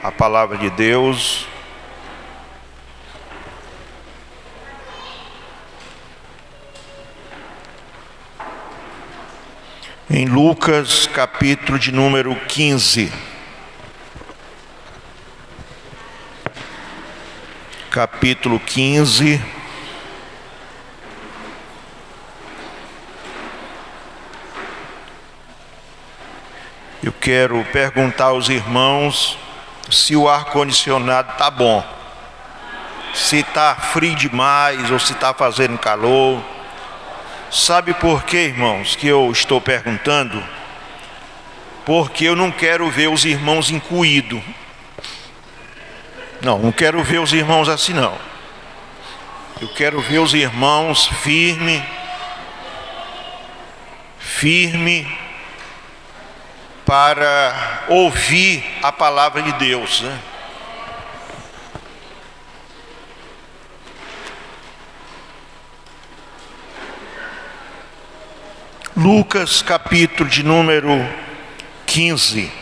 a palavra de Deus. Em Lucas, capítulo de número 15. Capítulo 15. Eu quero perguntar aos irmãos se o ar-condicionado está bom. Se está frio demais ou se está fazendo calor. Sabe por quê, irmãos, que eu estou perguntando? Porque eu não quero ver os irmãos encuídos. Não quero ver os irmãos assim não. Eu quero ver os irmãos firme para ouvir a palavra de Deus, né? Lucas, capítulo de número 15,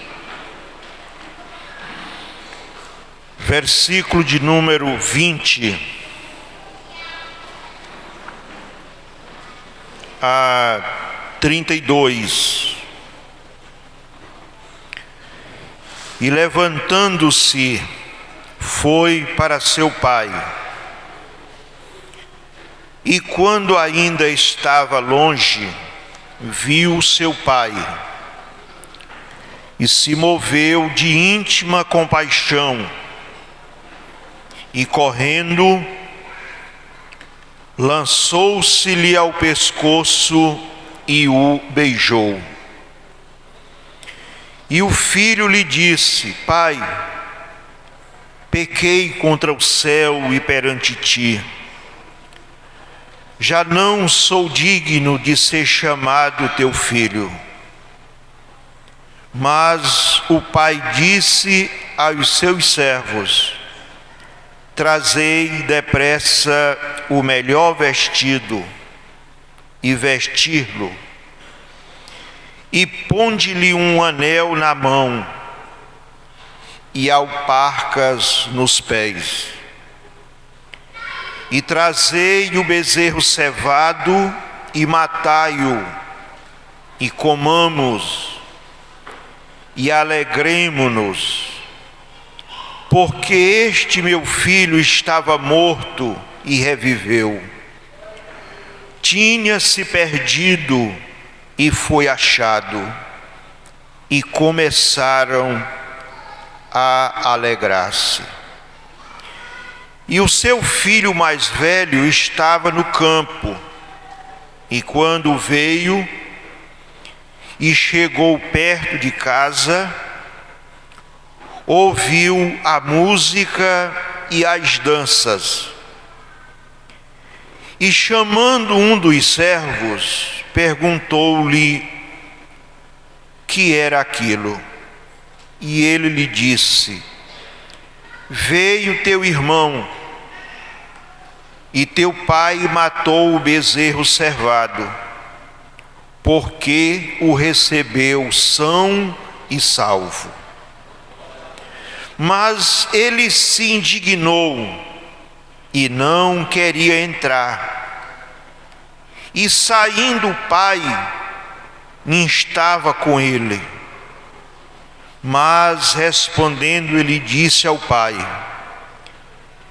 versículo de número 20 a 32. E levantando-se, foi para seu pai. E quando ainda estava longe, viu seu pai e se moveu de íntima compaixão e correndo lançou-se-lhe ao pescoço e o beijou. E o filho lhe disse: Pai, pequei contra o céu e perante ti. Já não sou digno de ser chamado teu filho. Mas o pai disse aos seus servos: Trazei depressa o melhor vestido e vestir-lo, e ponde-lhe um anel na mão e alparcas nos pés. E trazei o bezerro cevado e matai-o, e comamos e alegremo-nos, porque este meu filho estava morto e reviveu, tinha-se perdido e foi achado, e começaram a alegrar-se. E o seu filho mais velho estava no campo, e quando veio e chegou perto de casa, ouviu a música e as danças. E chamando um dos servos, perguntou-lhe que era aquilo. E ele lhe disse: Veio teu irmão, e teu pai matou o bezerro cevado, porque o recebeu são e salvo. Mas ele se indignou e não queria entrar. E saindo o pai, instava com ele. Mas respondendo, ele disse ao pai: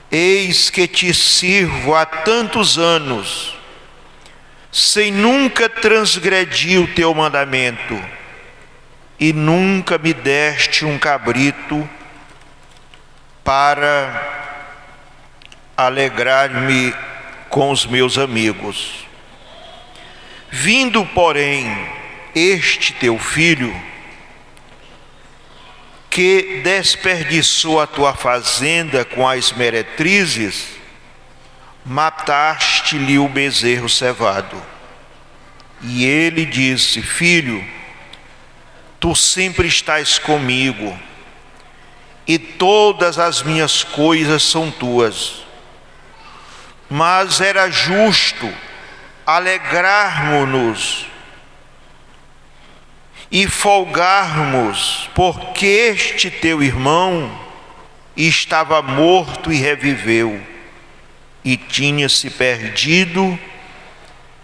Eis que te sirvo há tantos anos, sem nunca transgredir o teu mandamento, e nunca me deste um cabrito para alegrar-me com os meus amigos. Vindo, porém, este teu filho, que desperdiçou a tua fazenda com as meretrizes, mataste-lhe o bezerro cevado. E ele disse: Filho, tu sempre estás comigo, e todas as minhas coisas são tuas. Mas era justo alegrarmos-nos e folgarmos, porque este teu irmão e estava morto e reviveu, e tinha se perdido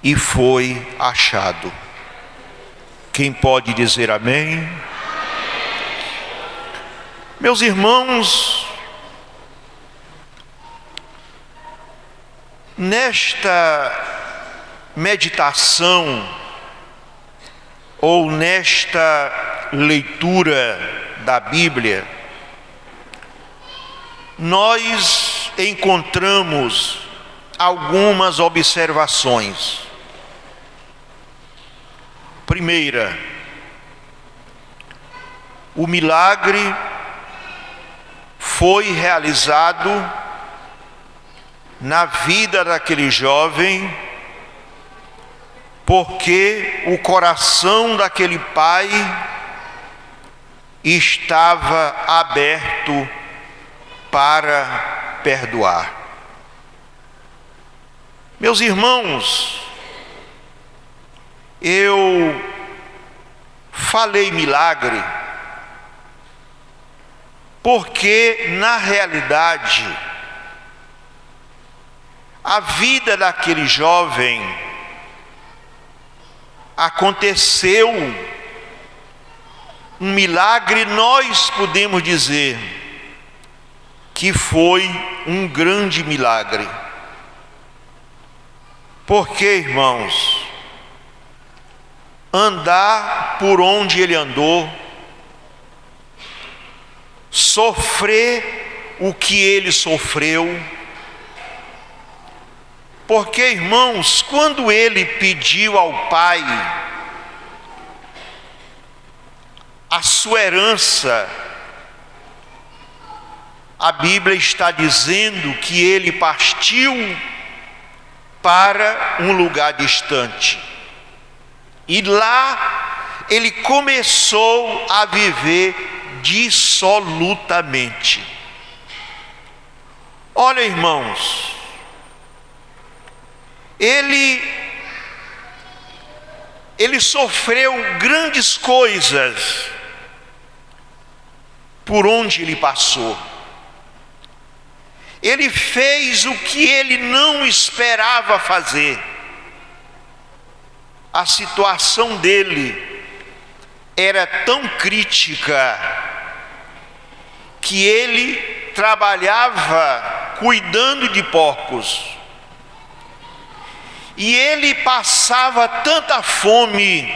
e foi achado. Quem pode dizer amém? Meus irmãos, nesta meditação ou nesta leitura da Bíblia, nós encontramos algumas observações. Primeira, o milagre foi realizado na vida daquele jovem, porque o coração daquele pai estava aberto para perdoar. Meus irmãos, eu falei milagre porque, na realidade, a vida daquele jovem aconteceu um milagre, nós podemos dizer que foi um grande milagre. Porque, irmãos, andar por onde ele andou, sofrer o que ele sofreu, porque, irmãos, quando ele pediu ao Pai a sua herança, a Bíblia está dizendo que ele partiu para um lugar distante, e lá ele começou a viver dissolutamente. Olha, irmãos, ele sofreu grandes coisas por onde ele passou. Ele fez o que ele não esperava fazer. A situação dele era tão crítica que ele trabalhava cuidando de porcos. E ele passava tanta fome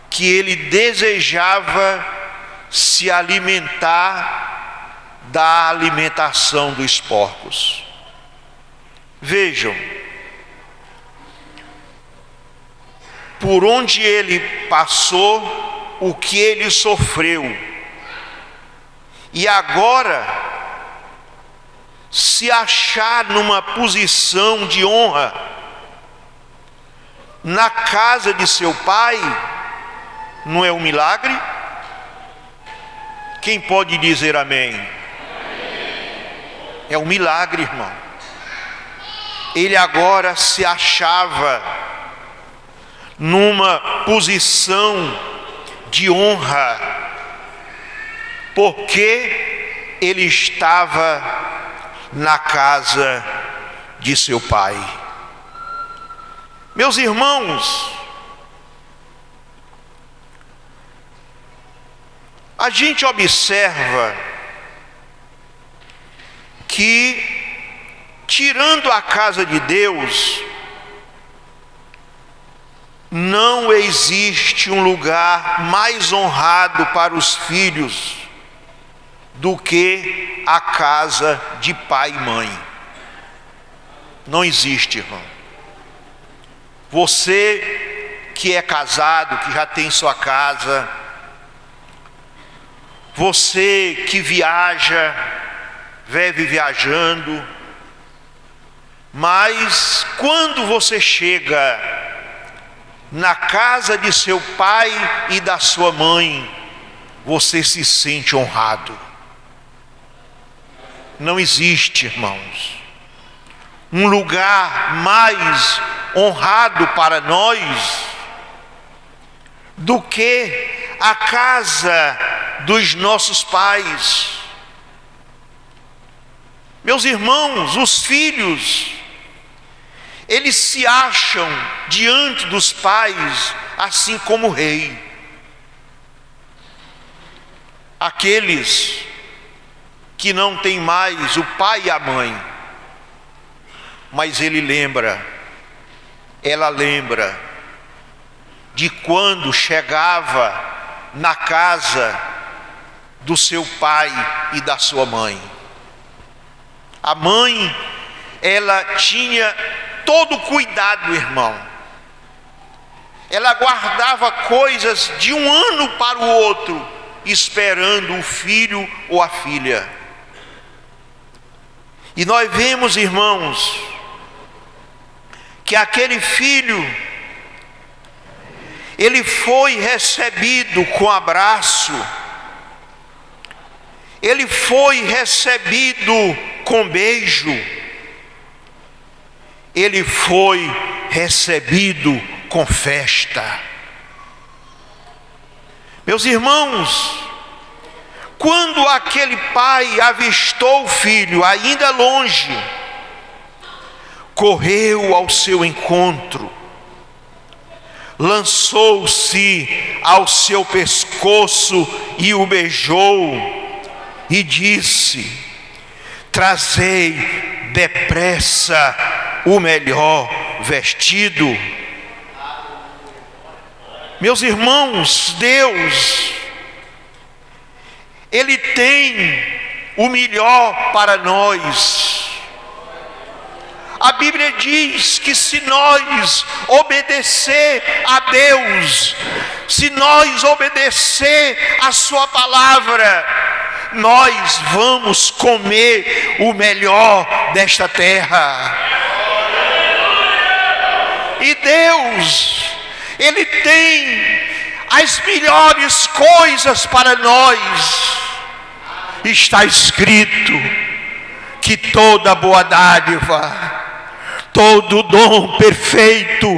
que ele desejava se alimentar da alimentação dos porcos. Vejam, por onde ele passou, o que ele sofreu, e agora se achar numa posição de honra na casa de seu pai, não é um milagre? Quem pode dizer amém? É um milagre, irmão. Ele agora se achava numa posição de honra, porque ele estava na casa de seu pai. Meus irmãos, a gente observa que, tirando a casa de Deus, não existe um lugar mais honrado para os filhos do que a casa de pai e mãe. Não existe, irmão. Você que é casado, que já tem sua casa, você que viaja, vive viajando, mas quando você chega na casa de seu pai e da sua mãe, você se sente honrado. Não existe, irmãos, um lugar mais honrado para nós do que a casa dos nossos pais. Meus irmãos, os filhos, eles se acham diante dos pais assim como o rei. Aqueles que não têm mais o pai e a mãe, mas ela lembra de quando chegava na casa do seu pai e da sua mãe. A mãe, ela tinha todo o cuidado, irmão. Ela guardava coisas de um ano para o outro, esperando o filho ou a filha. E nós vemos, irmãos, que aquele filho, ele foi recebido com abraço, ele foi recebido com beijo, ele foi recebido com festa. Meus irmãos, quando aquele pai avistou o filho ainda longe, correu ao seu encontro, lançou-se ao seu pescoço e o beijou e disse: trazei depressa o melhor vestido. Meus irmãos, Deus, Ele tem o melhor para nós. A Bíblia diz que se nós obedecer a Deus, se nós obedecer a sua palavra, nós vamos comer o melhor desta terra. E Deus, Ele tem as melhores coisas para nós. Está escrito que toda boa dádiva, todo dom perfeito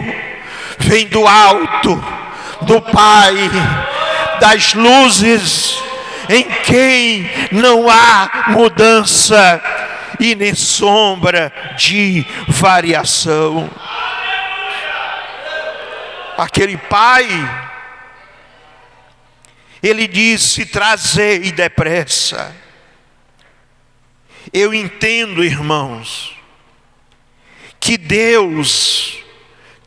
vem do alto, do Pai das luzes, em quem não há mudança e nem sombra de variação. Aquele pai, ele disse: trazei depressa. Eu entendo, irmãos, que Deus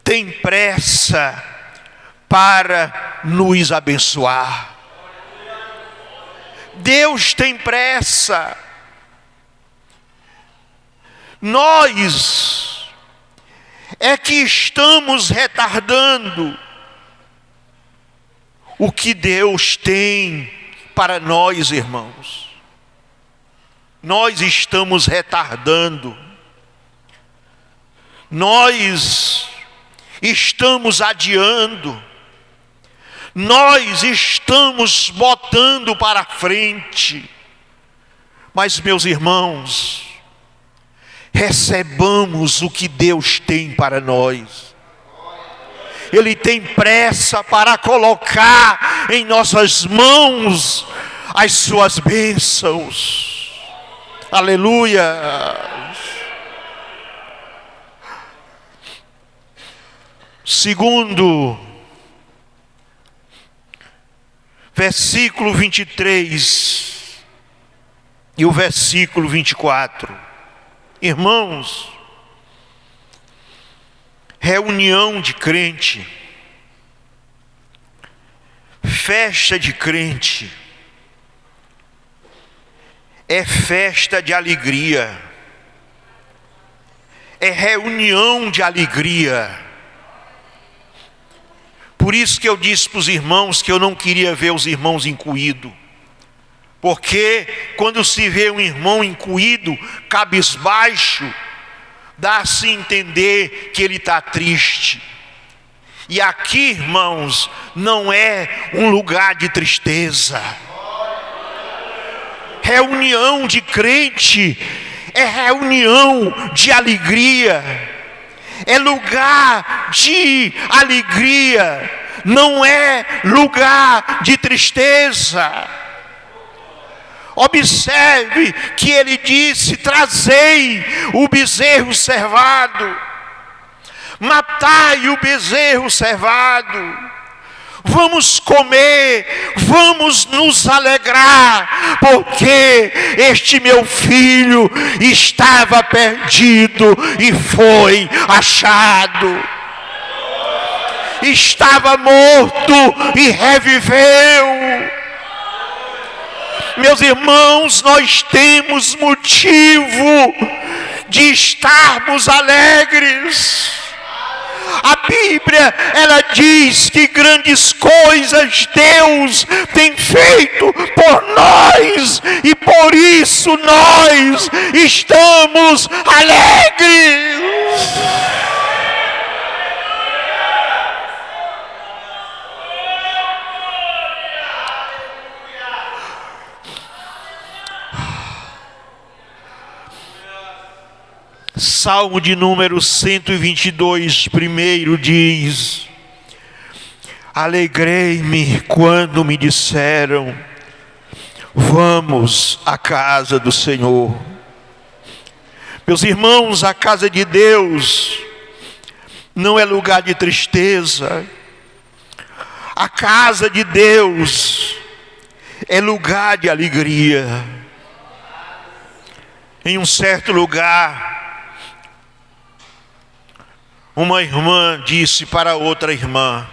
tem pressa para nos abençoar. Deus tem pressa. Nós é que estamos retardando o que Deus tem para nós, irmãos. Nós estamos retardando. Nós estamos adiando. Nós estamos botando para frente. Mas, meus irmãos, recebamos o que Deus tem para nós. Ele tem pressa para colocar em nossas mãos as suas bênçãos. Aleluia. Segundo, versículo 23 e o versículo 24. Irmãos, reunião de crente, festa de crente, é festa de alegria, é reunião de alegria. Por isso que eu disse para os irmãos que eu não queria ver os irmãos incuídos. Porque quando se vê um irmão incuído, cabisbaixo, dá-se a entender que ele está triste. E aqui, irmãos, não é um lugar de tristeza. Reunião de crente é reunião de alegria. É lugar de alegria, não é lugar de tristeza. Observe que ele disse: trazei o bezerro cevado, matai o bezerro cevado, vamos comer, vamos nos alegrar, porque este meu filho estava perdido e foi achado. Estava morto e reviveu. Meus irmãos, nós temos motivo de estarmos alegres. A Bíblia, ela diz que grandes coisas Deus tem feito por nós, e por isso nós estamos alegres. Salmo de número 122, primeiro diz: alegrei-me quando me disseram, vamos à casa do Senhor. Meus irmãos, a casa de Deus não é lugar de tristeza. A casa de Deus é lugar de alegria. Em um certo lugar, uma irmã disse para outra irmã: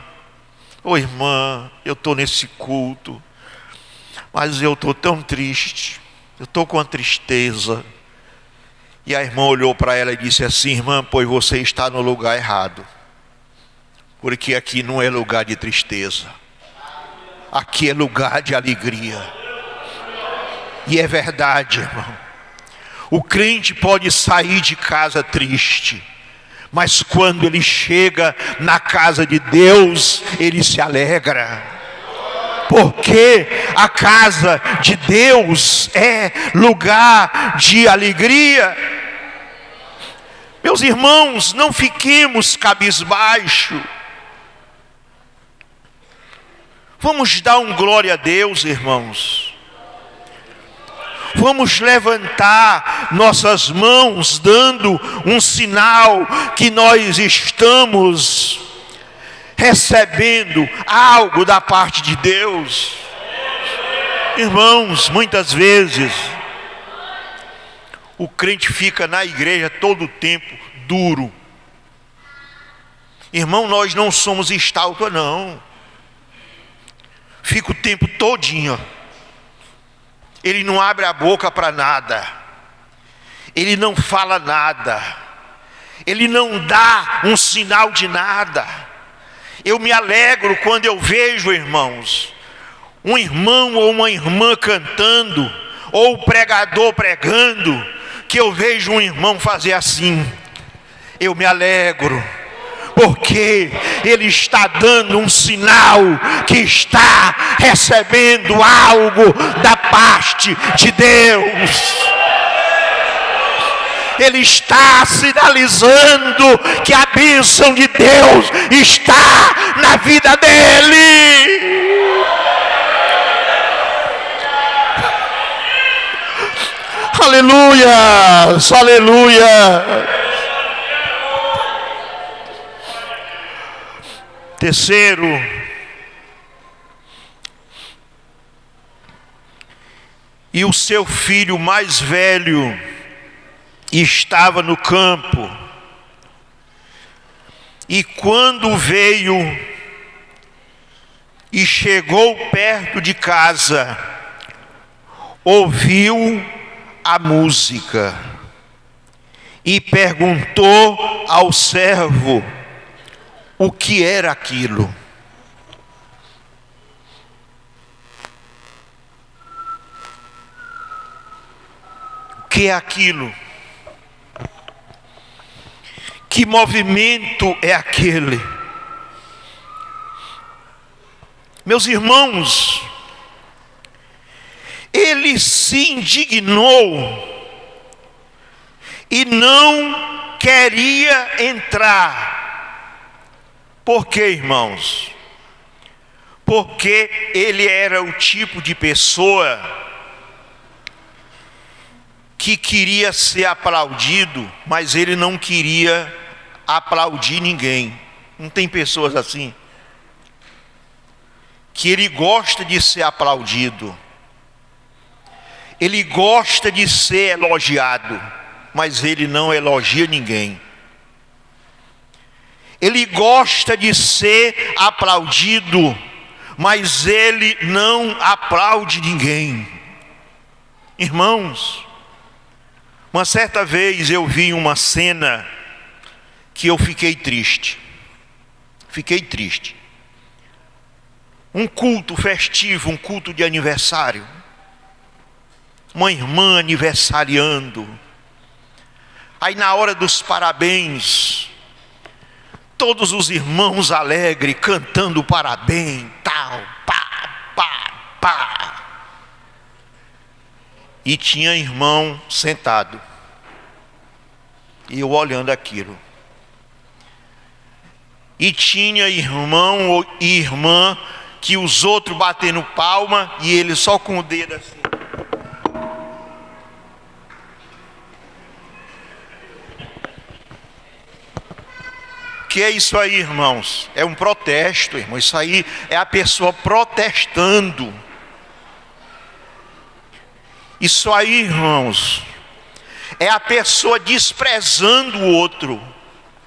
ô irmã, eu estou nesse culto, mas eu estou tão triste, eu estou com a tristeza. E a irmã olhou para ela e disse assim: irmã, pois você está no lugar errado, porque aqui não é lugar de tristeza, aqui é lugar de alegria. E é verdade, irmão. O crente pode sair de casa triste, mas quando ele chega na casa de Deus, ele se alegra, porque a casa de Deus é lugar de alegria. Meus irmãos, não fiquemos cabisbaixo. Vamos dar um glória a Deus, irmãos. Vamos levantar nossas mãos, dando um sinal que nós estamos recebendo algo da parte de Deus. Irmãos, muitas vezes o crente fica na igreja todo o tempo duro. Irmão, nós não somos estátua, não. Fica o tempo todinho. Ele não abre a boca para nada. Ele não fala nada. Ele não dá um sinal de nada. Eu me alegro quando eu vejo, irmãos, um irmão ou uma irmã cantando, ou o pregador pregando, que eu vejo um irmão fazer assim. Eu me alegro, porque ele está dando um sinal que está recebendo algo da parte de Deus. Ele está sinalizando que a bênção de Deus está na vida dele. Aleluia, aleluia. Terceiro, e o seu filho mais velho estava no campo, e quando veio e chegou perto de casa, ouviu a música e perguntou ao servo o que era aquilo. O que é aquilo? Que movimento é aquele? Meus irmãos, ele se indignou e não queria entrar. Por quê, irmãos? Porque ele era o tipo de pessoa que queria ser aplaudido, mas ele não queria aplaudir ninguém. Não tem pessoas assim? Que ele gosta de ser aplaudido, ele gosta de ser elogiado, mas ele não elogia ninguém. Ele gosta de ser aplaudido, mas ele não aplaude ninguém. Irmãos, uma certa vez eu vi uma cena que eu fiquei triste. Fiquei triste. Um culto festivo, um culto de aniversário. Uma irmã aniversariando. Aí na hora dos parabéns, todos os irmãos alegres, cantando parabéns, tal, pá, pá, pá. E tinha irmão sentado. E eu olhando aquilo. E tinha irmão e irmã que os outros batendo palma e ele só com o dedo assim. Que é isso aí, irmãos? É um protesto, irmão. Isso aí é a pessoa protestando. Isso aí, irmãos, é a pessoa desprezando o outro.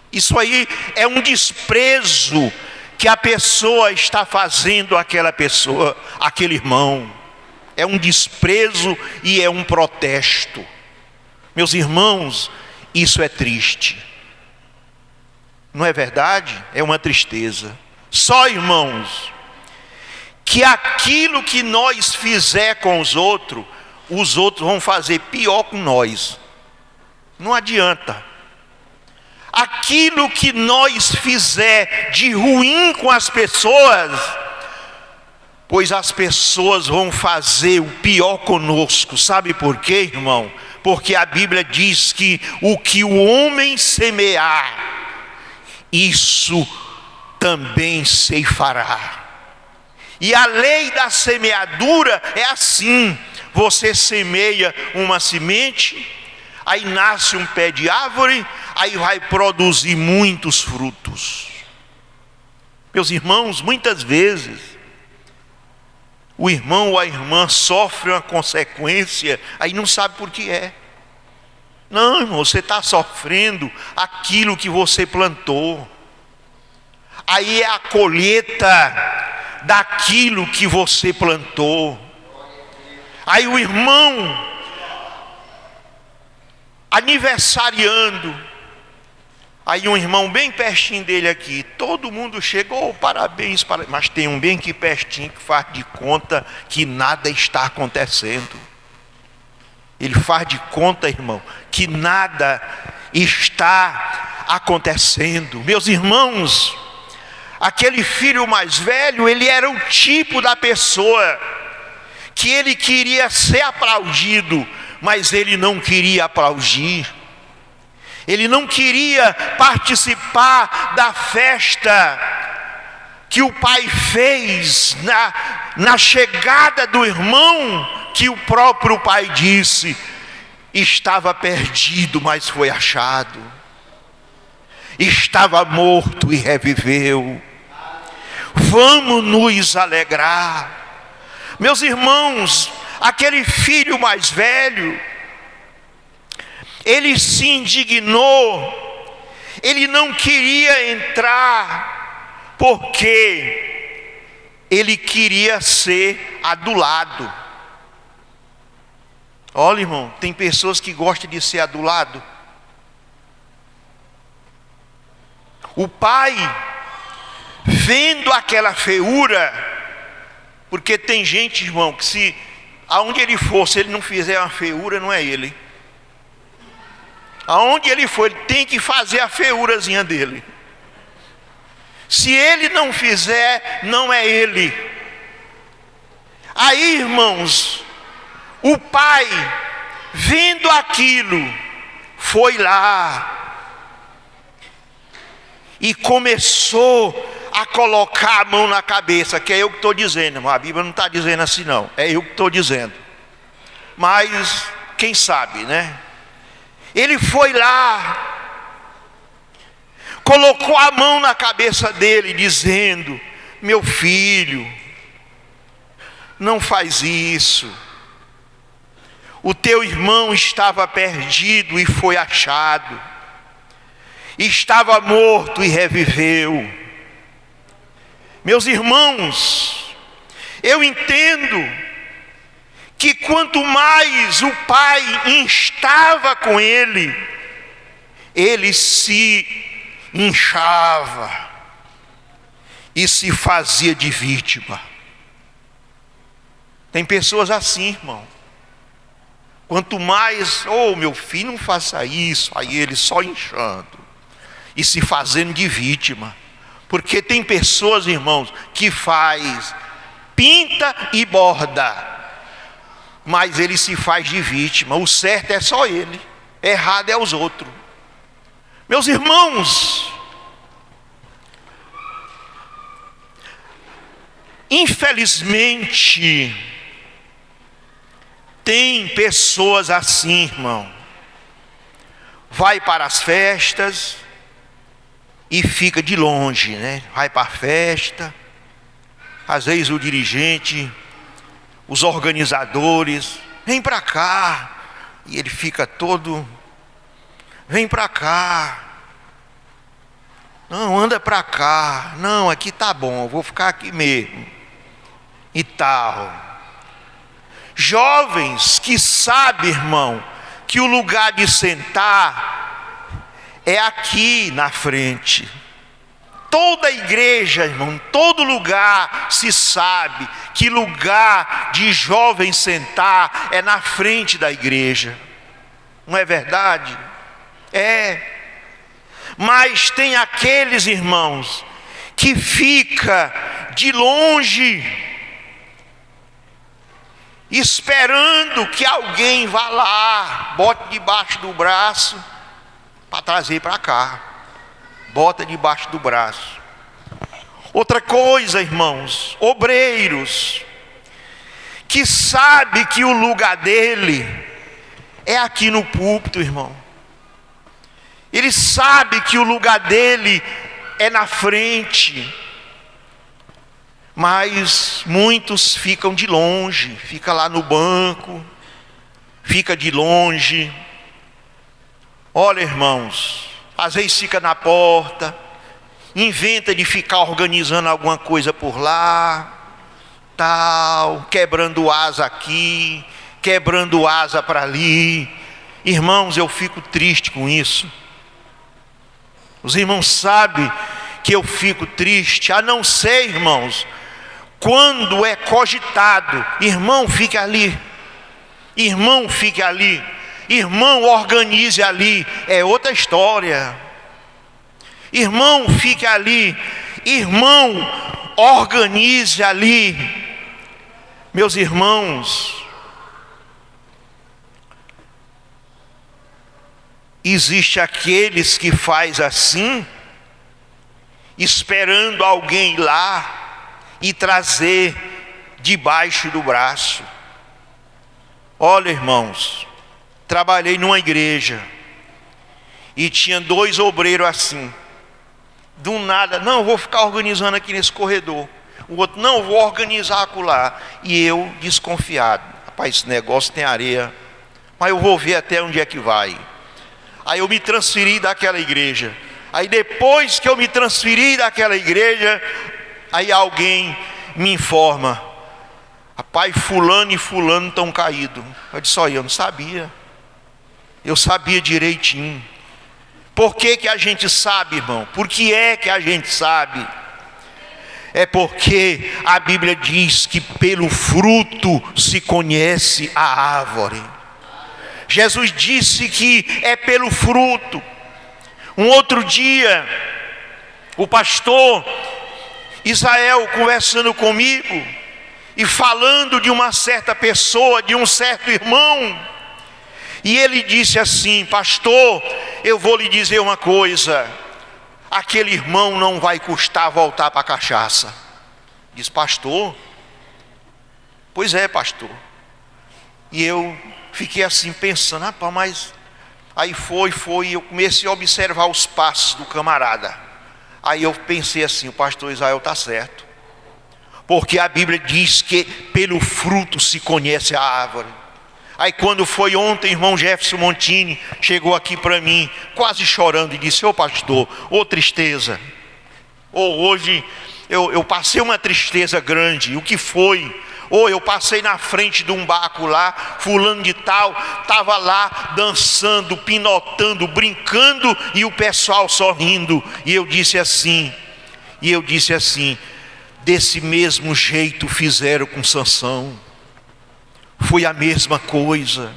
Isso aí é um desprezo que a pessoa está fazendo àquela pessoa, àquele irmão. É um desprezo e é um protesto. Meus irmãos, isso é triste. Não é verdade? É uma tristeza. Só, irmãos, que aquilo que nós fizer com os outros vão fazer pior com nós. Não adianta. Aquilo que nós fizer de ruim com as pessoas, pois as pessoas vão fazer o pior conosco. Sabe por quê, irmão? Porque a Bíblia diz que o que o homem semear, isso também ceifará. E a lei da semeadura é assim: você semeia uma semente, aí nasce um pé de árvore, aí vai produzir muitos frutos. Meus irmãos, muitas vezes o irmão ou a irmã sofre uma consequência, aí não sabe por que é. Não, irmão, você está sofrendo aquilo que você plantou. Aí é a colheita daquilo que você plantou. Aí o irmão aniversariando, aí um irmão bem pertinho dele aqui, todo mundo chegou, parabéns, mas tem um bem aqui pertinho que faz de conta que nada está acontecendo. Ele faz de conta, irmão, que nada está acontecendo. Meus irmãos, aquele filho mais velho, ele era o tipo da pessoa que ele queria ser aplaudido, mas ele não queria aplaudir. Ele não queria participar da festa que o pai fez na chegada do irmão, que o próprio pai disse, estava perdido, mas foi achado. Estava morto e reviveu. Vamos nos alegrar. Meus irmãos, aquele filho mais velho, ele se indignou, ele não queria entrar, porque ele queria ser adulado. Olha, irmão, tem pessoas que gostam de ser adulado. O pai, vendo aquela feiura, porque tem gente, irmão, que se aonde ele for, se ele não fizer uma feiura, não é ele. Aonde ele for, ele tem que fazer a feiurazinha dele. Se ele não fizer, não é ele. Aí, irmãos, o pai, vendo aquilo, foi lá e começou a colocar a mão na cabeça, que é eu que estou dizendo, a Bíblia não está dizendo assim não, é eu que estou dizendo. Mas quem sabe, né? Ele foi lá, colocou a mão na cabeça dele, dizendo: meu filho, não faz isso. O teu irmão estava perdido e foi achado, estava morto e reviveu. Meus irmãos, eu entendo que quanto mais o pai instava com ele, ele se inchava e se fazia de vítima. Tem pessoas assim, irmão. Quanto mais, meu filho, não faça isso, aí ele só inchando e se fazendo de vítima. Porque tem pessoas, irmãos, que pinta e borda, mas ele se faz de vítima. O certo é só ele, errado é os outros. Meus irmãos, infelizmente, tem pessoas assim, irmão. Vai para as festas e fica de longe, né? Vai para a festa, às vezes o dirigente, os organizadores, vem para cá, e ele fica todo, vem para cá, não, anda para cá, não, aqui tá bom, eu vou ficar aqui mesmo, e tal. Jovens que sabem, irmão, que o lugar de sentar é aqui na frente. Toda igreja, irmão, todo lugar se sabe que lugar de jovem sentar é na frente da igreja. Não é verdade? É. Mas tem aqueles, irmãos, que fica de longe, esperando que alguém vá lá, bote debaixo do braço para trazer para cá. Bota debaixo do braço. Outra coisa, irmãos, obreiros, que sabe que o lugar dele é aqui no púlpito, irmão. Ele sabe que o lugar dele é na frente, mas muitos ficam de longe, fica lá no banco, fica de longe. Olha, irmãos, às vezes fica na porta, inventa de ficar organizando alguma coisa por lá, tal, quebrando asa aqui, quebrando asa para ali. Irmãos, eu fico triste com isso. Os irmãos sabem que eu fico triste, a não ser, irmãos, quando é cogitado, irmão, fique ali, irmão, fique ali, irmão, organize ali, é outra história. Irmão, fique ali, irmão, organize ali. Meus irmãos, existe aqueles que faz assim, esperando alguém ir lá e trazer debaixo do braço. Olha, irmãos, trabalhei numa igreja e tinha 2 obreiros assim. Do nada, não, vou ficar organizando aqui nesse corredor. O outro, não, vou organizar acolá. E eu desconfiado, rapaz, esse negócio tem areia, mas eu vou ver até onde é que vai. Aí eu me transferi daquela igreja. Aí depois que eu me transferi daquela igreja, aí alguém me informa: rapaz, fulano e fulano estão caídos. Eu disse: olha, eu não sabia. Eu sabia direitinho. Por que que a gente sabe, irmão? Por que é que a gente sabe? É porque a Bíblia diz que pelo fruto se conhece a árvore. Jesus disse que é pelo fruto. Um outro dia, o pastor Israel conversando comigo e falando de uma certa pessoa, de um certo irmão, e ele disse assim: pastor, eu vou lhe dizer uma coisa, aquele irmão não vai custar voltar para a cachaça. Diz: pastor? Pois é, pastor. E eu fiquei assim pensando, rapaz, mas... Aí foi, e eu comecei a observar os passos do camarada. Aí eu pensei assim, o pastor Israel está certo. Porque a Bíblia diz que pelo fruto se conhece a árvore. Aí quando foi ontem, irmão Jefferson Montini chegou aqui para mim, quase chorando, e disse, ô pastor, ô tristeza. Hoje eu passei uma tristeza grande. O que foi? Eu passei na frente de um barco lá, fulano de tal, estava lá dançando, pinotando, brincando, e o pessoal sorrindo. E eu disse assim, desse mesmo jeito fizeram com Sansão. Foi a mesma coisa.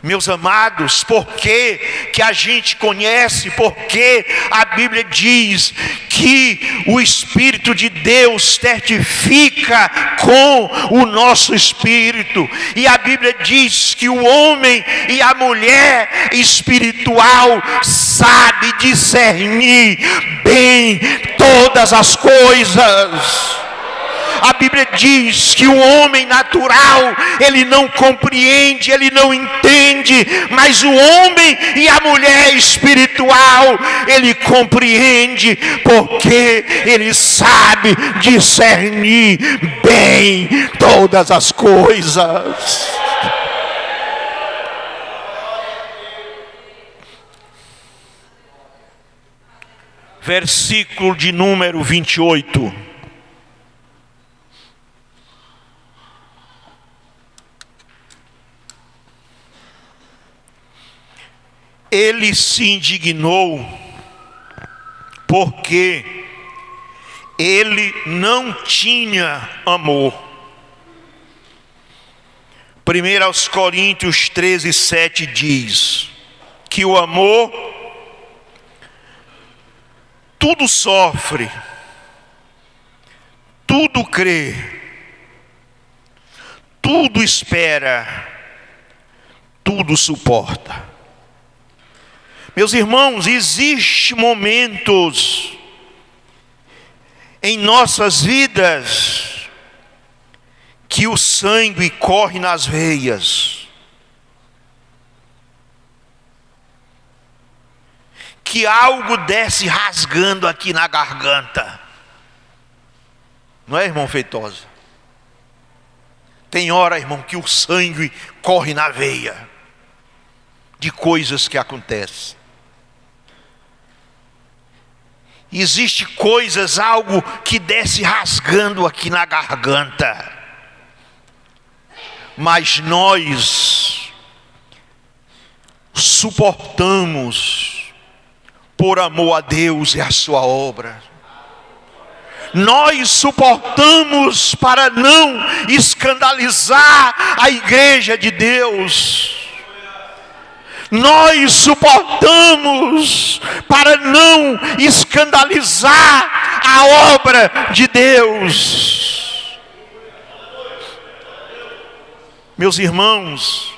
Meus amados, por que a gente conhece? Porque a Bíblia diz que o Espírito de Deus testifica com o nosso espírito. E a Bíblia diz que o homem e a mulher espiritual sabe discernir bem todas as coisas. A Bíblia diz que o homem natural, ele não compreende, ele não entende, mas o homem e a mulher espiritual, ele compreende, porque ele sabe discernir bem todas as coisas. Versículo de número 28. Ele se indignou porque ele não tinha amor. 1 Coríntios 13:7 diz que o amor tudo sofre, tudo crê, tudo espera, tudo suporta. Meus irmãos, existem momentos em nossas vidas que o sangue corre nas veias, que algo desce rasgando aqui na garganta. Não é, irmão Feitosa? Tem hora, irmão, que o sangue corre na veia de coisas que acontecem. Existe coisas, algo que desce rasgando aqui na garganta. Mas nós suportamos por amor a Deus e a sua obra. Nós suportamos para não escandalizar a igreja de Deus. Nós suportamos para não escandalizar a obra de Deus. Meus irmãos,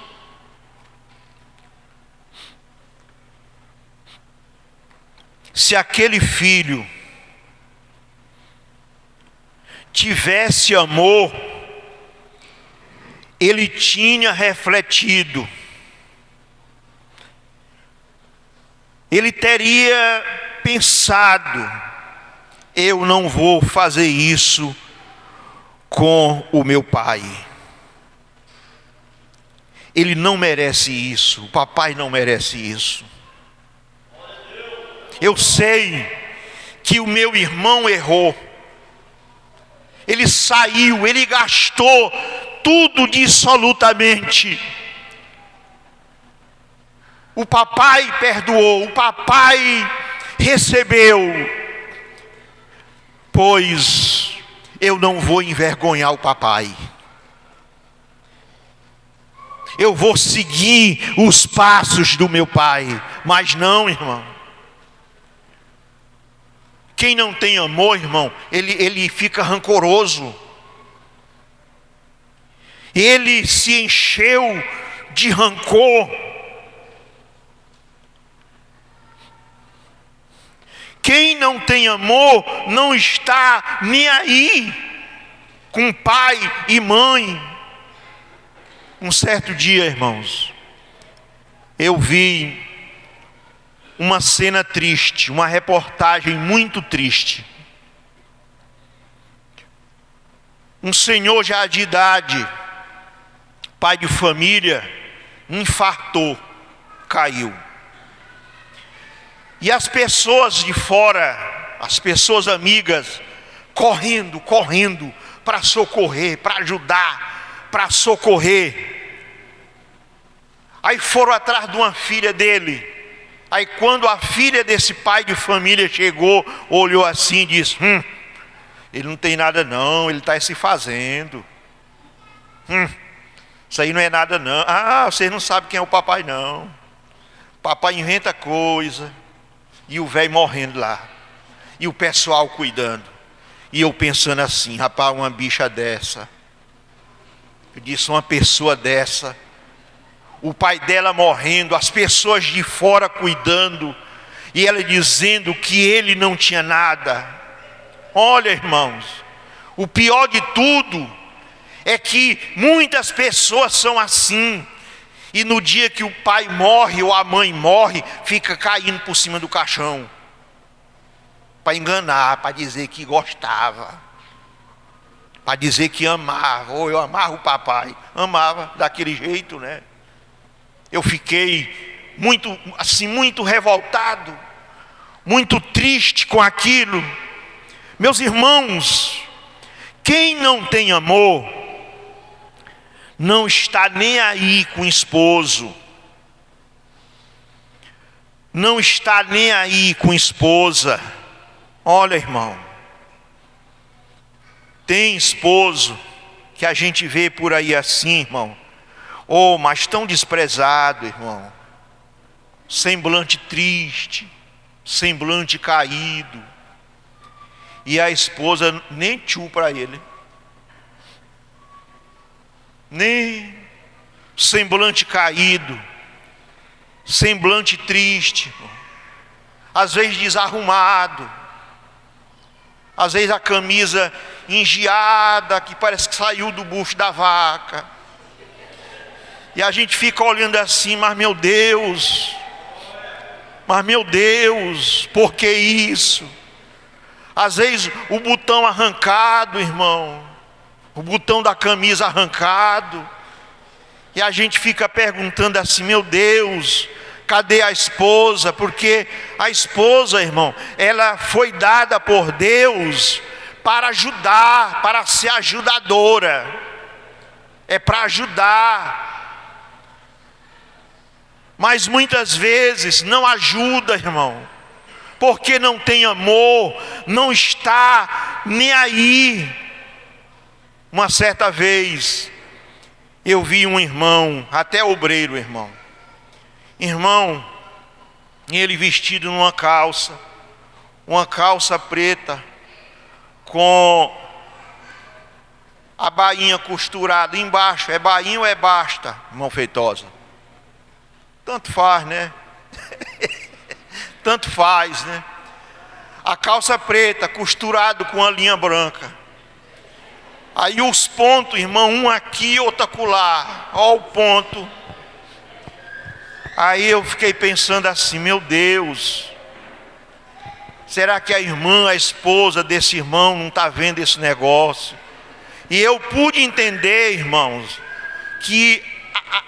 se aquele filho tivesse amor, ele tinha refletido. Ele teria pensado, eu não vou fazer isso com o meu pai. Ele não merece isso, o papai não merece isso. Eu sei que o meu irmão errou. Ele saiu, ele gastou tudo dissolutamente. O papai perdoou, o papai recebeu. Pois eu não vou envergonhar o papai. Eu vou seguir os passos do meu pai. Mas não, irmão. Quem não tem amor, irmão, ele fica rancoroso. Ele se encheu de rancor. Quem não tem amor não está nem aí com pai e mãe. Um certo dia, irmãos, eu vi uma cena triste, uma reportagem muito triste. Um senhor já de idade, pai de família, infartou, caiu. E as pessoas de fora, as pessoas amigas, correndo para socorrer, para ajudar, para socorrer. Aí foram atrás de uma filha dele. Aí quando a filha desse pai de família chegou, olhou assim e disse: ele não tem nada não, ele está se fazendo. Isso aí não é nada não. Vocês não sabem quem é o papai não. Papai inventa coisa. E o velho morrendo lá. E o pessoal cuidando. E eu pensando assim: rapaz, uma bicha dessa. Eu disse: uma pessoa dessa. O pai dela morrendo, as pessoas de fora cuidando, e ela dizendo que ele não tinha nada. Olha, irmãos, o pior de tudo é que muitas pessoas são assim, e no dia que o pai morre ou a mãe morre, fica caindo por cima do caixão, para enganar, para dizer que gostava, para dizer que amava. Ou eu amava o papai, amava daquele jeito, né? Eu fiquei muito revoltado, muito triste com aquilo. Meus irmãos, quem não tem amor, não está nem aí com o esposo, não está nem aí com a esposa. Olha, irmão, tem esposo que a gente vê por aí assim, irmão, mas tão desprezado, irmão, semblante triste, semblante caído, e a esposa nem tchu para ele, nem semblante caído, semblante triste, irmão. Às vezes desarrumado, às vezes a camisa engiada, que parece que saiu do bucho da vaca. E a gente fica olhando assim: mas meu Deus, por que isso? Às vezes o botão arrancado, irmão, o botão da camisa arrancado, e a gente fica perguntando assim: meu Deus, cadê a esposa? Porque a esposa, irmão, ela foi dada por Deus para ajudar, para ser ajudadora, é para ajudar. Mas muitas vezes não ajuda, irmão, porque não tem amor, não está nem aí. Uma certa vez, eu vi um irmão, até obreiro, irmão, ele vestido numa calça preta, com a bainha costurada embaixo. É bainha ou é basta, irmão Feitosa? Tanto faz, né? Tanto faz, né? A calça preta, costurado com a linha branca. Aí os pontos, irmão, um aqui, outro acolá. Olha o ponto. Aí eu fiquei pensando assim: meu Deus, será que a irmã, a esposa desse irmão não está vendo esse negócio? E eu pude entender, irmãos, que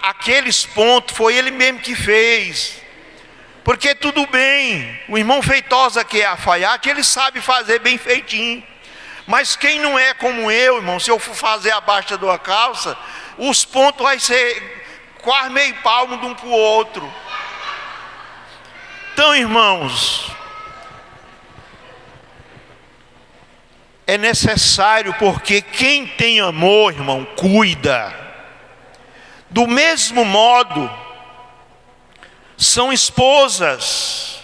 aqueles pontos foi ele mesmo que fez. Porque tudo bem, o irmão Feitosa, que é alfaiate, ele sabe fazer bem feitinho. Mas quem não é como eu, irmão, se eu for fazer a baixa de uma calça, os pontos vai ser quase meio palmo de um para o outro. Então, irmãos, é necessário, porque quem tem amor, irmão, cuida. Do mesmo modo, são esposas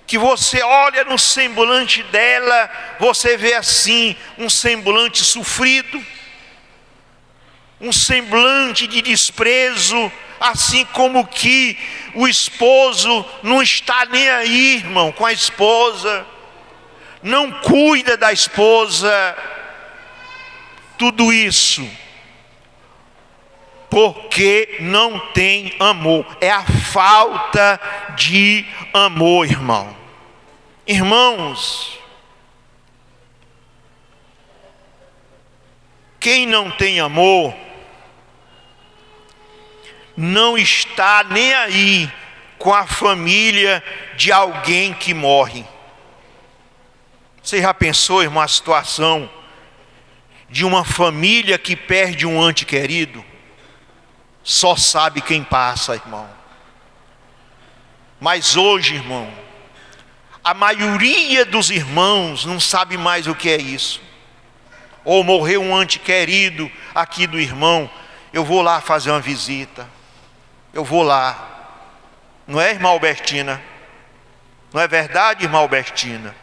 que você olha no semblante dela, você vê assim, um semblante sofrido, um semblante de desprezo, assim como que o esposo não está nem aí, irmão, com a esposa, não cuida da esposa. Tudo isso porque não tem amor. É a falta de amor, irmão. Irmãos, quem não tem amor não está nem aí com a família de alguém que morre. Você já pensou, irmão, a situação de uma família que perde um ente querido? Só sabe quem passa, irmão. Mas hoje, irmão, a maioria dos irmãos não sabe mais o que é isso. Ou morreu um ente querido aqui do irmão, eu vou lá fazer uma visita. Eu vou lá. Não é, irmã Albertina? Não é verdade, irmã Albertina?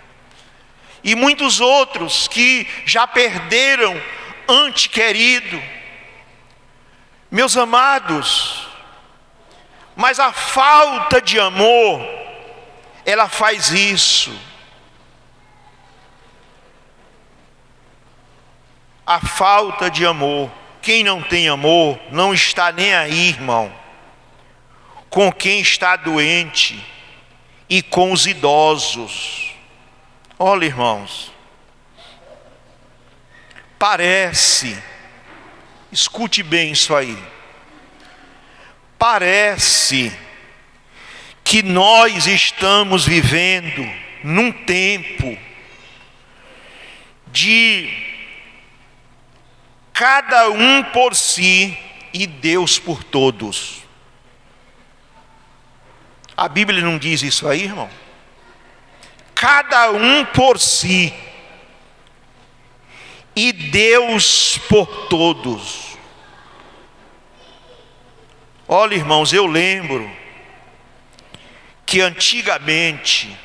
E muitos outros que já perderam ente querido. Meus amados, mas a falta de amor, ela faz isso. A falta de amor. Quem não tem amor não está nem aí, irmão, com quem está doente e com os idosos. Olha, irmãos, parece, escute bem isso aí, parece que nós estamos vivendo num tempo de cada um por si e Deus por todos. A Bíblia não diz isso aí, irmão? Cada um por si e Deus por todos. Olha, irmãos, eu lembro que antigamente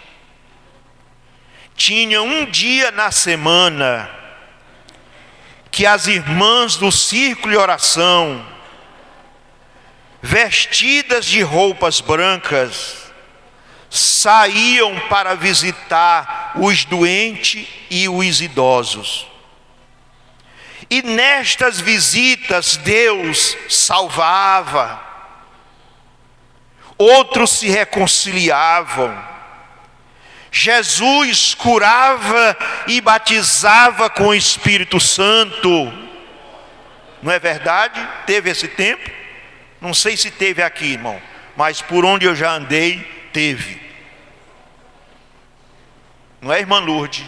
tinha um dia na semana que as irmãs do círculo de oração, vestidas de roupas brancas, saíam para visitar os doentes e os idosos. E nestas visitas Deus salvava, outros se reconciliavam, Jesus curava e batizava com o Espírito Santo. Não é verdade? Teve esse tempo? Não sei se teve aqui, irmão, mas por onde eu já andei, teve. Não é, irmã Lourdes?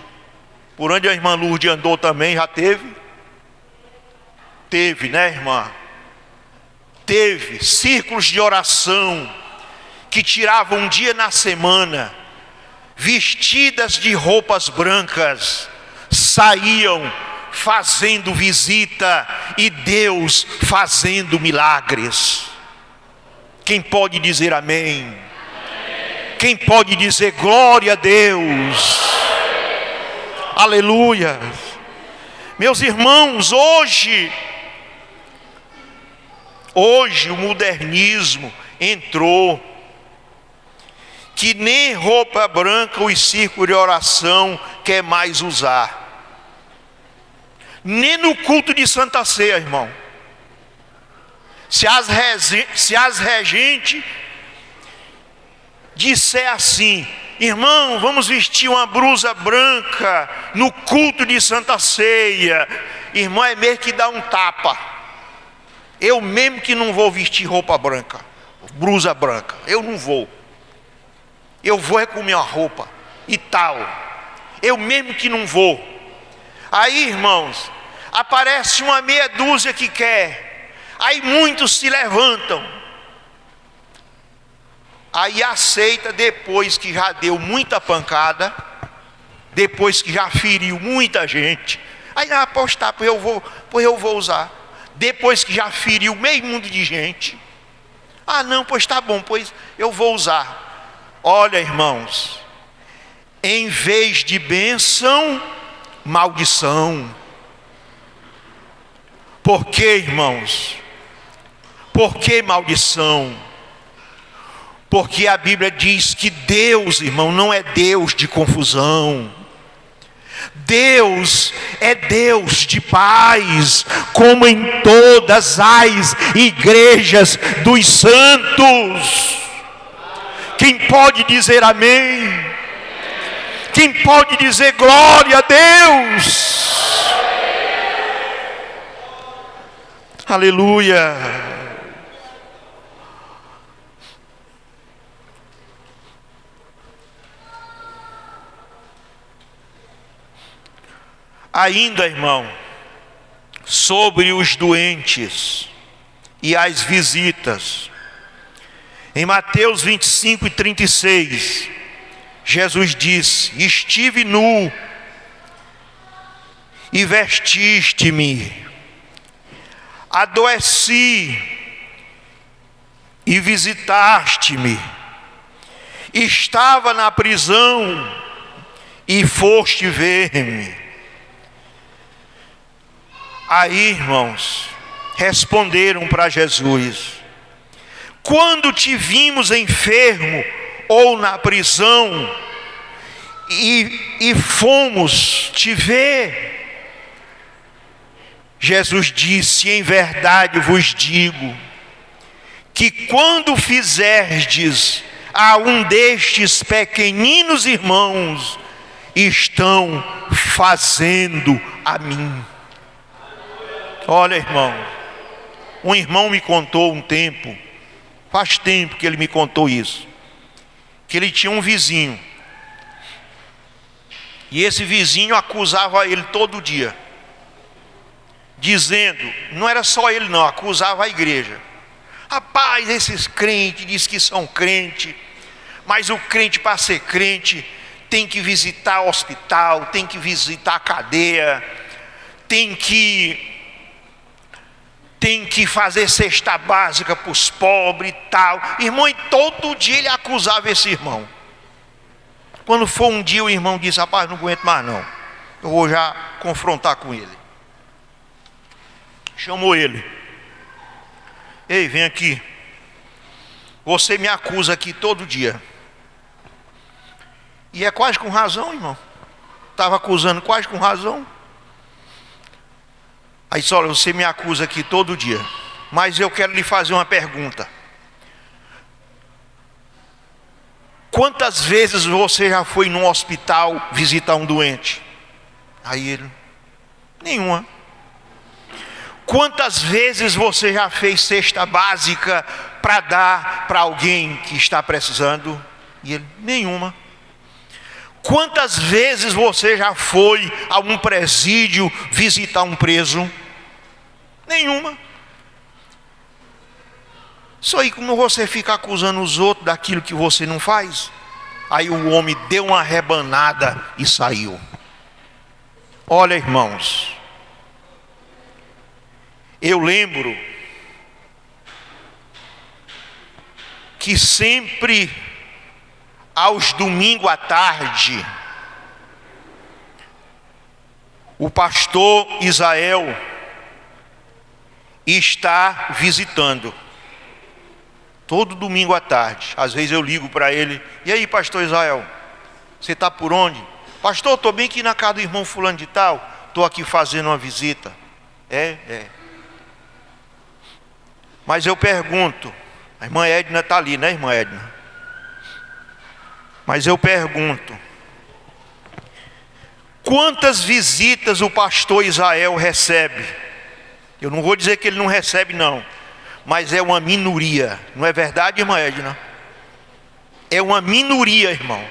Por onde a irmã Lourdes andou também, já teve? Teve, né, irmã? Teve círculos de oração que tiravam um dia na semana, vestidas de roupas brancas, saíam fazendo visita e Deus fazendo milagres. Quem pode dizer amém? Amém. Quem pode dizer glória a Deus? Aleluia. Meus irmãos, hoje o modernismo entrou, que nem roupa branca o círculo de oração quer mais usar. Nem no culto de Santa Ceia, irmão. Se as regentes disser assim: irmão, vamos vestir uma blusa branca no culto de Santa Ceia, irmão, é mesmo que dá um tapa. Eu mesmo que não vou vestir roupa branca, blusa branca, eu não vou. Eu vou é com minha roupa e tal. Eu mesmo que não vou. Aí, irmãos, aparece uma meia dúzia que quer. Aí muitos se levantam. Aí aceita depois que já deu muita pancada, depois que já feriu muita gente. Aí, pois tá, pois eu vou usar. Depois que já feriu meio mundo de gente. Não, pois tá bom, pois eu vou usar. Olha, irmãos, em vez de bênção, maldição. Por que, irmãos? Por que maldição? Porque a Bíblia diz que Deus, irmão, não é Deus de confusão. Deus é Deus de paz, como em todas as igrejas dos santos. Quem pode dizer amém? Quem pode dizer glória a Deus? Aleluia. Ainda, irmão, sobre os doentes e as visitas. Em Mateus 25:36, Jesus disse: estive nu e vestiste-me, adoeci e visitaste-me, estava na prisão e foste ver-me. Aí, irmãos, responderam para Jesus: quando te vimos enfermo ou na prisão e fomos te ver? Jesus disse: em verdade vos digo, que quando fizerdes a um destes pequeninos irmãos, estão fazendo a mim. Olha, irmão, um irmão me contou um tempo, faz tempo que ele me contou isso, que ele tinha um vizinho, e esse vizinho acusava ele todo dia, dizendo, não era só ele não, acusava a igreja. Rapaz, esses crentes dizem que são crentes, mas o crente, para ser crente, tem que visitar o hospital, tem que visitar a cadeia, tem que fazer cesta básica para os pobres e tal. Irmão, e todo dia ele acusava esse irmão. Quando foi um dia, o irmão disse: rapaz, não aguento mais não, eu vou já confrontar com ele. Chamou ele: ei, vem aqui, você me acusa aqui todo dia, e é quase com razão, irmão. Estava acusando quase com razão. Aí disse: olha, você me acusa aqui todo dia, mas eu quero lhe fazer uma pergunta. Quantas vezes você já foi num hospital visitar um doente? Aí ele: nenhuma. Quantas vezes você já fez cesta básica para dar para alguém que está precisando? E ele: nenhuma. Quantas vezes você já foi a um presídio visitar um preso? Nenhuma. Isso aí, como você fica acusando os outros daquilo que você não faz? Aí o homem deu uma rebanada e saiu. Olha, irmãos, eu lembro que sempre aos domingos à tarde, o pastor Israel está visitando. Todo domingo à tarde. Às vezes eu ligo para ele: e aí, pastor Israel, você está por onde? Pastor, estou bem aqui na casa do irmão fulano de tal, estou aqui fazendo uma visita. Mas eu pergunto, a irmã Edna está ali, né, irmã Edna? Mas eu pergunto, quantas visitas o pastor Israel recebe? Eu não vou dizer que ele não recebe não, mas é uma minoria. Não é verdade, irmã Edna? É uma minoria, irmão.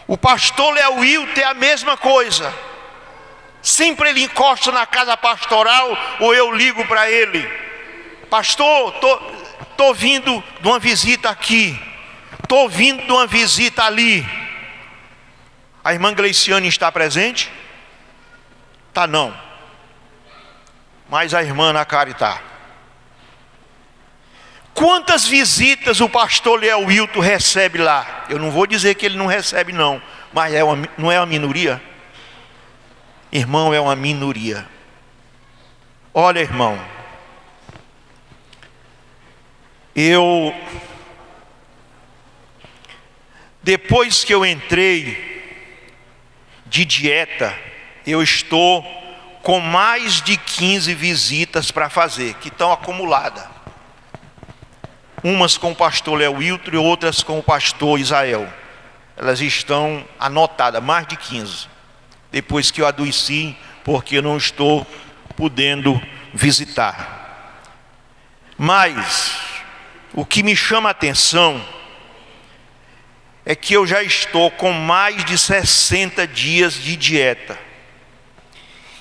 O pastor Léo Wilton é a mesma coisa. Sempre ele encosta na casa pastoral, ou eu ligo para ele: pastor, tô vindo de uma visita aqui, estou vindo de uma visita ali. A irmã Gleiciane está presente? Está não. Mas a irmã Ana Cari está. Quantas visitas o pastor Léo Wilton recebe lá? Eu não vou dizer que ele não recebe não, mas não é uma minoria? Irmão, é uma minoria. Olha, irmão, depois que eu entrei de dieta, eu estou com mais de 15 visitas para fazer, que estão acumuladas. Umas com o pastor Léo Wilton e outras com o pastor Israel. Elas estão anotadas, mais de 15. Depois que eu adoeci, porque eu não estou podendo visitar. Mas o que me chama a atenção é que eu já estou com mais de 60 dias de dieta.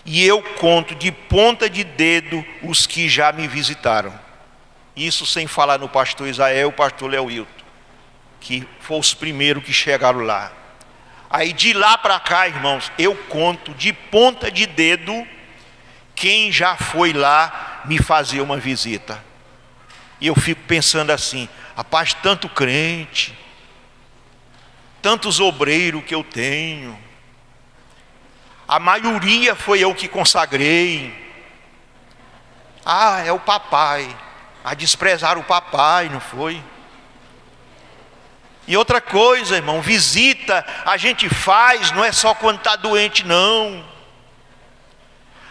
E eu conto de ponta de dedo os que já me visitaram. Isso sem falar no pastor Israel e o pastor Léo Wilton, que foram os primeiros que chegaram lá. Aí de lá para cá, irmãos, eu conto de ponta de dedo quem já foi lá me fazer uma visita. E eu fico pensando assim, rapaz, tanto crente, tantos obreiros que eu tenho, a maioria foi eu que consagrei. Ah, é o papai. A desprezar o papai, não foi? E outra coisa, irmão, visita a gente faz, não é só quando está doente, não.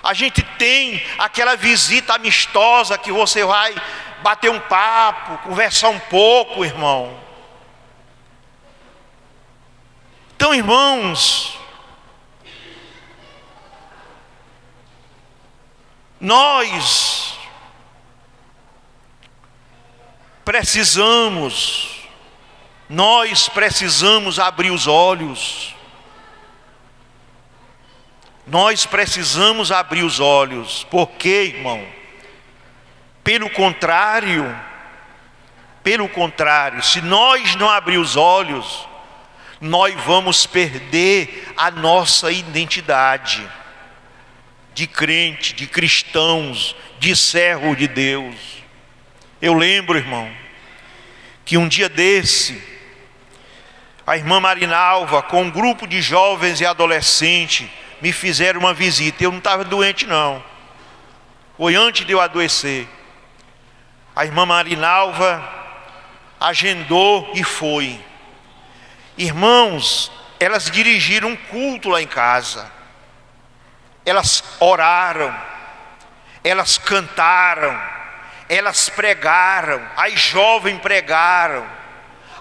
A gente tem aquela visita amistosa que você vai bater um papo, conversar um pouco, irmão. Então, irmãos, nós precisamos abrir os olhos. Nós precisamos abrir os olhos. Por quê, irmão? Pelo contrário, se nós não abrir os olhos, nós vamos perder a nossa identidade de crente, de cristãos, de servo de Deus. Eu lembro, irmão, que um dia desse, a irmã Marinalva, com um grupo de jovens e adolescentes, me fizeram uma visita. Eu não estava doente, não. Foi antes de eu adoecer. A irmã Marinalva agendou e foi. Irmãos, elas dirigiram um culto lá em casa. Elas oraram, elas cantaram, elas pregaram, as jovens pregaram,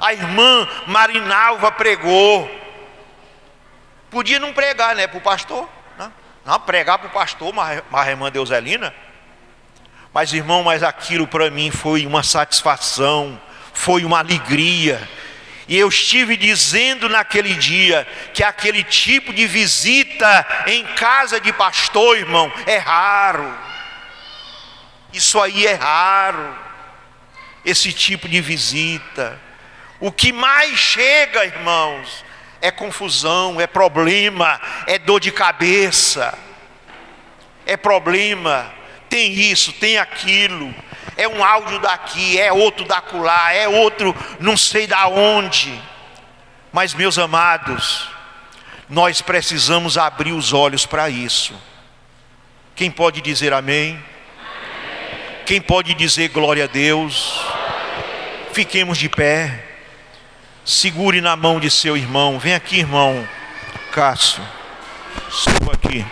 a irmã Marinalva pregou. Podia não pregar, né, para o pastor, não pregar para o pastor, mas a irmã Deuselina. Mas, irmão, aquilo para mim foi uma satisfação, foi uma alegria. E eu estive dizendo naquele dia que aquele tipo de visita em casa de pastor, irmão, é raro. Isso aí é raro, esse tipo de visita. O que mais chega, irmãos, é confusão, é problema, é dor de cabeça, é problema, tem isso, tem aquilo. É um áudio daqui, é outro da acolá, é outro não sei da onde. Mas, meus amados, nós precisamos abrir os olhos para isso. Quem pode dizer amém? Amém. Quem pode dizer glória a Deus? Fiquemos de pé. Segure na mão de seu irmão. Vem aqui, irmão Cássio. Suba aqui.